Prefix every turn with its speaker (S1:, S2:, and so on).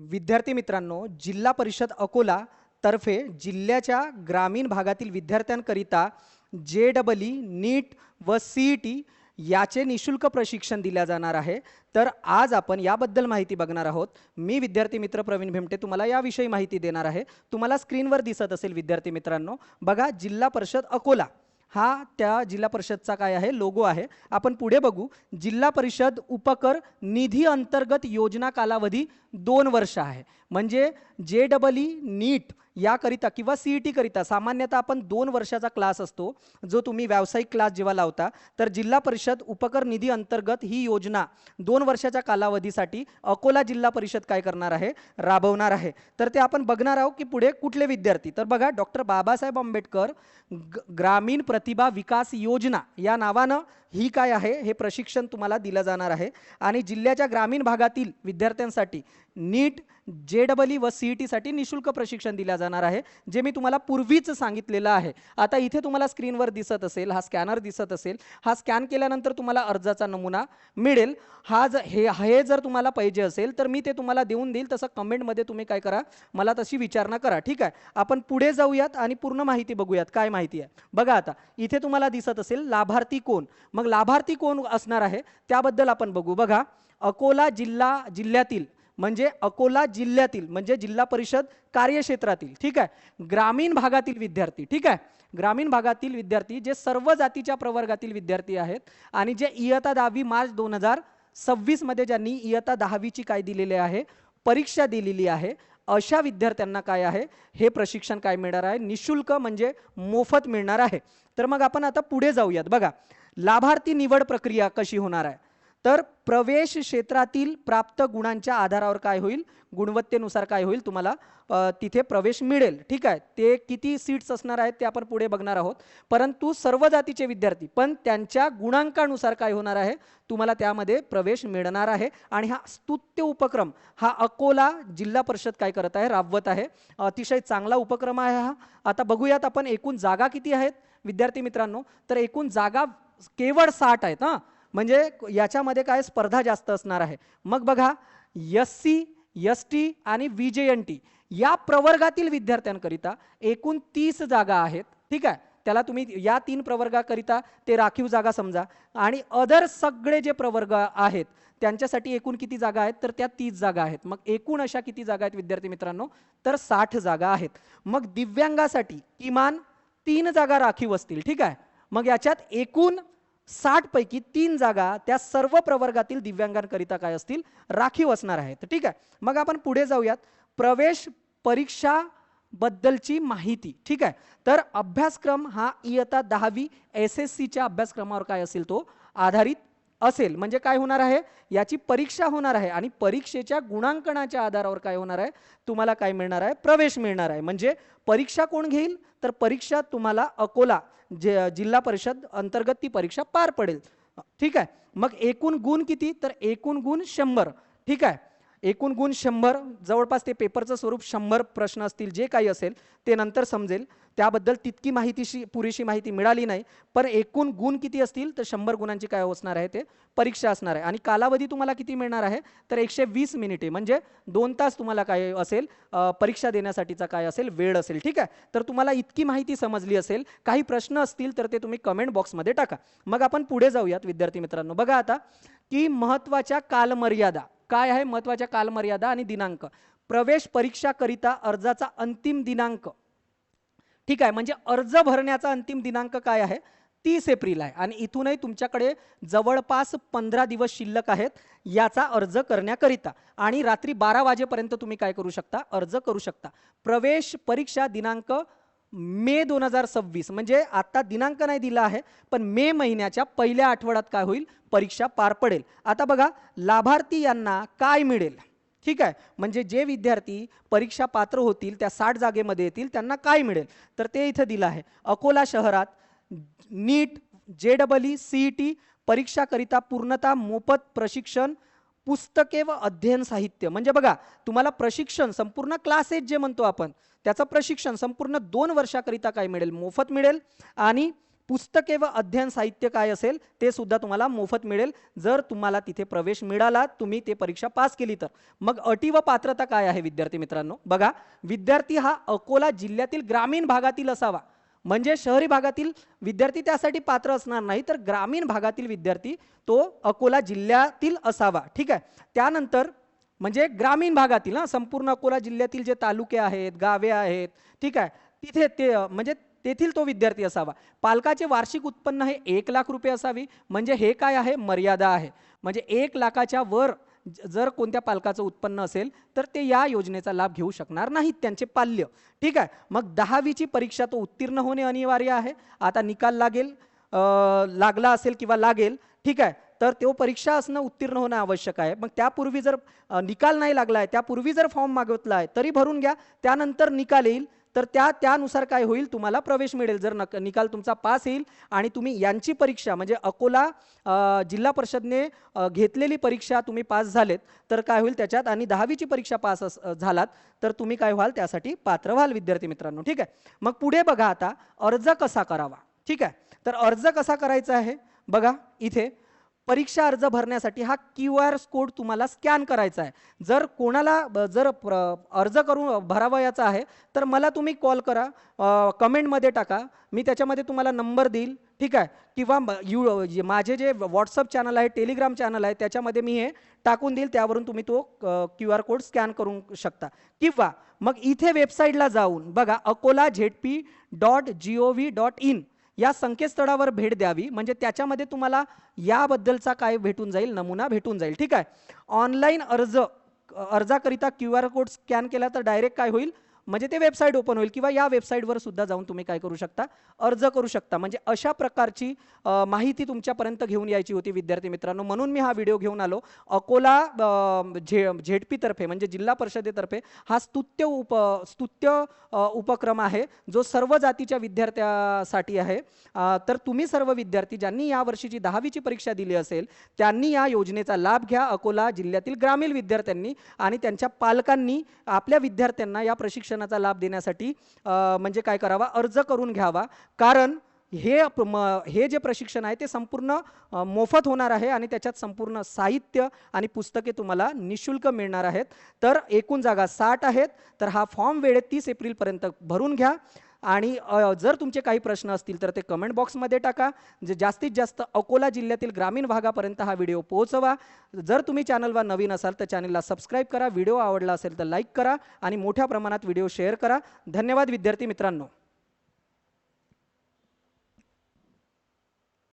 S1: विद्यार्थी मित्रांनो, जिल्हा परिषद अकोला तर्फे जिल्ह्याच्या ग्रामीण भागातील विद्यार्थ्यांकरिता JEE, नीट व CET याचे निशुल्क प्रशिक्षण दिले जाणार आहे। तर आज आपण याबद्दल माहिती बघणार आहोत। मी विद्यार्थी मित्र प्रवीण भेमटे तुम्हाला याविषयी माहिती देणार आहे। तुम्हाला स्क्रीनवर दिसत असेल विद्यार्थी मित्रांनो, बघा जिल्हा परिषद अकोला हा त्या जिल्हा परिषदचा काय आहे लोगो आहे। आपण पुढे बघू, जिल्हा परिषद उपकर निधी अंतर्गत योजना कालावधी 2 वर्ष आहे। म्हणजे JEE नीट याकरिता किंवा CET करिता सामान्यतः आपण 2 वर्षाचा क्लास असतो, जो तुम्ही व्यावसायिक क्लास जेव्हा लावता तर जिल्हा परिषद उपकर निधी अंतर्गत ही योजना 2 वर्षाच्या कालावधीसाठी अकोला जिल्हा परिषद काय करणार आहे, राबवणार आहे। तर ते आपण बघणार आहोत की पुढे कुठले विद्यार्थी। तर बघा, डॉक्टर बाबासाहेब आंबेडकर ग्रामीण प्रतिभा विकास योजना या नावानं ही काय आहे हे प्रशिक्षण तुम्हाला दिलं जाणार आहे। आणि जिल्ह्याच्या ग्रामीण भागातील विद्यार्थ्यांसाठी नीट, JEE व CET साठी निशुल्क प्रशिक्षण दिले जाणार आहे, जे मी तुम्हाला पूर्वीच सांगितलेलं आहे। आता इथे तुम्हाला स्क्रीनवर दिसत असेल, हा स्कॅनर दिसत असेल, हा स्कॅन केल्यानंतर तुम्हाला अर्जाचा नमुना मिळेल। हे जर तुम्हाला पाहिजे असेल तर मी ते तुम्हाला देऊन देईल, तसं कमेंटमध्ये तुम्ही काय करा, मला तशी विचारणा करा, ठीक आहे। आपण पुढे जाऊयात आणि पूर्ण माहिती बघूयात काय माहिती आहे। बघा, आता इथे तुम्हाला दिसत असेल लाभार्थी कोण, मग लाभार्थी कोण असणार आहे त्याबद्दल आपण बघू। बघा, अकोला जिल्ह्यातील म्हणजे जिल्हा परिषद कार्यक्षेत्रातील, ठीक आहे, ग्रामीण भागातील विद्यार्थी, ठीक आहे, ग्रामीण भागातील विद्यार्थी जे सर्व जातीच्या प्रवर्गातील विद्यार्थी आहेत आणि जे इयत्ता 10वी मार्च 2026 मध्ये ज्यांनी इयत्ता 10वीची काय दिलेली आहे, परीक्षा दिलेली आहे, अशा विद्यार्थ्यांना काय आहे हे प्रशिक्षण काय मिळणार आहे, निशुल्क म्हणजे मोफत मिळणार आहे। तर मग आपण आता पुढे जाऊयात। बघा, लाभार्थी निवड प्रक्रिया कशी होणार आहे, तर प्रवेश क्षेत्रातील प्राप्त गुणांच्या आधारावर काय होईल, गुणवत्तेनुसार काय होईल तुम्हाला तिथे प्रवेश मिळेल, ठीक आहे। ते किती सीट्स असणार आहेत ते आपण पुढे बघणार आहोत, परंतु सर्व जातीचे विद्यार्थी पण त्यांच्या गुणांकानुसार काय होणार आहे, तुम्हाला त्यामध्ये प्रवेश मिळणार आहे। आणि हा स्तुत्य उपक्रम हा अकोला जिल्हा परिषद काय करत आहे, राबवत आहे। अतिशय चांगला उपक्रम आहे हा। आता बघूयात आपण एकूण जागा किती आहेत विद्यार्थी मित्रांनो, तर एकूण जागा केवळ 60 आहेत हा, म्हणजे याच्यामध्ये काय स्पर्धा जास्त असणार आहे। मग बघा, SC, ST आणि VJNT या प्रवर्गातील विद्यार्थ्यांकरिता एकूण 30 जागा आहेत, ठीक आहे। त्याला तुम्ही या 3 प्रवर्गाकरिता ते राखीव जागा समजा, आणि अदर सगळे जे प्रवर्ग आहेत त्यांच्यासाठी एकूण किती जागा आहेत, तर त्या 30 जागा आहेत। मग एकूण अशा किती जागा आहेत विद्यार्थी मित्रांनो, तर 60 जागा आहेत। मग दिव्यांगासाठी किमान 3 जागा राखीव असतील, ठीक आहे। मग याच्यात एकूण 60 पैकी 3 जागा त्या सर्व प्रवर्गातील दिव्यांगांकरिता काय असतील, राखीव असणार आहेत, ठीक आहे। मग आपण पुढे जाऊयात, प्रवेश परीक्षा बद्दलची माहिती, ठीक आहे। तर अभ्यासक्रम हा इयत्ता 10वी SSCच्या अभ्यासक्रमावर काय असेल तो आधारित असेल। म्हणजे काय होणार आहे, याची परीक्षा होणार आहे आणि परीक्षेच्या गुणांकनाच्या आधारावर काय होणार आहे, तुम्हाला काय मिळणार आहे, प्रवेश मिळणार आहे। म्हणजे परीक्षा कोण घेईल, तर परीक्षा तुम्हाला अकोला जिल्हा परिषद अंतर्गत ती परीक्षा पार पडेल, ठीक आहे। मग एकूण गुण किती, तर एकूण गुण 100, ठीक आहे। एकूण गुण 100, जवळपास ते पेपरचं स्वरूप 100 प्रश्न असतील, जे काही असेल ते नंतर समजेल, त्याबद्दल तितकी पुरेशी माहिती मिळाली नाही। पण एकूण गुण किती असतील, तर 100 गुणांची काय असणार आहे, ते परीक्षा असणार आहे। आणि कालावधी तुम्हाला किती मिळणार आहे, तर 120 मिनिटे, म्हणजे 2 तास तुम्हाला काय असेल, परीक्षा देण्यासाठीचा काय असेल, वेळ असेल, ठीक आहे। तर तुम्हाला इतकी माहिती समजली असेल। काही प्रश्न असतील तर ते तुम्ही कमेंट बॉक्समध्ये टाका। मग आपण पुढे जाऊयात विद्यार्थी मित्रांनो। बघा आता की महत्त्वाच्या कालमर्यादा काय आहे, महत्त्वाच्या कालमर्यादा आणि दिनांक। प्रवेश परीक्षा करिता अर्जाचा अंतिम दिनांक, ठीक आहे, म्हणजे अर्ज भरण्याचा अंतिम दिनांक काय आहे, 30 एप्रिल आहे। आणि इथूनही तुमच्याकडे जवळपास 15 दिवस शिल्लक आहेत याचा अर्ज करण्याकरिता, आणि रात्री 12 वाजेपर्यंत तुम्ही काय करू शकता, अर्ज करू शकता। प्रवेश परीक्षा दिनांक मे 2026, म्हणजे आता दिनांक नाही दिला आहे, पण मे महिन्याच्या पहिल्या आठवड्यात काय होईल, परीक्षा पार पडेल। आता बघा, लाभार्थी यांना काय मिळेल, ठीक आहे, म्हणजे जे विद्यार्थी परीक्षा पात्र होतील त्या 60 जागेमध्ये येतील त्यांना काय मिळेल, तर ते इथे दिलं आहे। अकोला शहरात नीट, JEE, CET परीक्षाकरिता पूर्णतः मोफत प्रशिक्षण, पुस्तके व अध्ययन साहित्य। म्हणजे बघा, तुम्हाला प्रशिक्षण संपूर्ण क्लासेस जे म्हणतो आपण त्याचं प्रशिक्षण संपूर्ण 2 वर्षाकरिता काय मिळेल, मोफत मिळेल। आणि पुस्तके व अध्ययन साहित्य काय असेल ते सुद्धा तुम्हाला मोफत मिळेल जर तुम्हाला तिथे प्रवेश मिळाला, तुम्ही ते परीक्षा पास केली तर. मग अटी व पात्रता काय आहे विद्यार्थी मित्रांनो? बघा, विद्यार्थी हा अकोला जिल्ह्यातील ग्रामीण भागातील असावा. म्हणजे शहरी भागातील विद्यार्थी त्यासाठी पात्र असणार नाही, तर ग्रामीण भागातील विद्यार्थी तो अकोला जिल्ह्यातील असावा. ठीक आहे. त्यानंतर म्हणजे ग्रामीण भागातील संपूर्ण अकोला जिल्ह्यातील जे तालुके आहेत, गावे आहेत, ठीक आहे, तिथे ते म्हणजे तेथील तो विद्यार्थी असावा. पालकाचे वार्षिक उत्पन्न हे 1,00,000 रुपये असावी. म्हणजे हे काय आहे? मर्यादा आहे. म्हणजे 1,00,000च्या वर जर कोणत्या पालकाचं उत्पन्न असेल तर ते या योजनेचा लाभ घेऊ शकणार नाहीत, त्यांचे पाल्य. ठीक आहे. मग 10वीची परीक्षा तो उत्तीर्ण होणे अनिवार्य आहे. आता निकाल लागला असेल किंवा लागेल, ठीक आहे, तर तो परीक्षा असणं, उत्तीर्ण होणं आवश्यक आहे. मग त्यापूर्वी जर निकाल नाही लागला आहे, त्यापूर्वी जर फॉर्म मागितला आहे तरी भरून घ्या. त्यानंतर निकाल येईल तर त्यानुसार काय होईल? तुम्हाला प्रवेश मिळेल. जर निकाल तुमचा पास येईल आणि तुम्ही यांची परीक्षा म्हणजे अकोला जिल्हा परिषदने घेतलेली परीक्षा तुम्ही पास झालेत तर काय होईल त्याच्यात, आणि 10वीची परीक्षा पास झालात तर तुम्ही काय व्हाल? त्यासाठी पात्र व्हाल विद्यार्थी मित्रांनो. ठीक आहे. मग पुढे बघा, आता अर्ज कसा करावा? ठीक आहे. तर अर्ज कसा करायचा आहे? बघा, इथे परीक्षा अर्ज भरण्यासाठी हा QR कोड तुम्हाला स्कॅन करायचा आहे. जर कोणाला अर्ज करून भरावयाचा आहे तर मला तुम्ही कॉल करा, कमेंटमध्ये टाका, मी त्याच्यामध्ये तुम्हाला नंबर देईल. ठीक आहे. किंवा माझे जे व्हॉट्सअप चॅनल आहे, टेलिग्राम चॅनल आहे, त्याच्यामध्ये मी हे टाकून देईल, त्यावरून तुम्ही तो QR कोड स्कॅन करू शकता. किंवा मग इथे वेबसाईटला जाऊन बघा, akolazp.gov.in या संकेतस्थळावर भेट द्यावी. म्हणजे त्याच्यामध्ये तुम्हाला याबद्दलचा काय भेटून जाईल? नमुना भेटून जाईल. ठीक आहे. ऑनलाईन अर्जाकरिता QR कोड स्कॅन केला तर डायरेक्ट काय होईल? म्हणजे ते वेबसाईट ओपन होईल, किंवा या वेबसाईटवर सुद्धा जाऊन तुम्ही काय करू शकता? अर्ज करू शकता. म्हणजे अशा प्रकारची माहिती तुमच्यापर्यंत घेऊन यायची होती विद्यार्थी मित्रांनो, म्हणून मी हा व्हिडिओ घेऊन आलो. अकोला ZP तर्फे म्हणजे जिल्हा परिषदेतर्फे हा स्तुत्य उपक्रम आहे जो सर्व जातीच्या विद्यार्थ्यांसाठी आहे. तर तुम्ही सर्व विद्यार्थी ज्यांनी या वर्षीची 10वीची परीक्षा दिली असेल त्यांनी या योजनेचा लाभ घ्या. अकोला जिल्ह्यातील ग्रामीण विद्यार्थ्यांनी आणि त्यांच्या पालकांनी आपल्या विद्यार्थ्यांना या प्रशिक्षणाचा लाभ देण्यासाठी म्हणजे काय करावा? अर्ज करून घ्यावा. कारण हे जे प्रशिक्षण आहे ते संपूर्ण मोफत होणार आहे आणि त्याच्यात संपूर्ण साहित्य आणि पुस्तके तुम्हाला निशुल्क मिळणार आहेत. तर एकूण जागा 60 आहेत. तर हा फॉर्म वेळेत 30 एप्रिलपर्यंत भरून घ्या. आणि जर तुमचे काही प्रश्न असतील तर ते कमेंट बॉक्समध्ये टाका. जास्तीत जास्त अकोला जिल्ह्यातील ग्रामीण भागापर्यंत हा व्हिडिओ पोहोचवा. जर तुम्ही चॅनलवर नवीन असाल तर चॅनलला सबस्क्राईब करा. व्हिडिओ आवडला असेल तर लाईक करा आणि मोठ्या प्रमाणात व्हिडिओ शेअर करा. धन्यवाद विद्यार्थी मित्रांनो.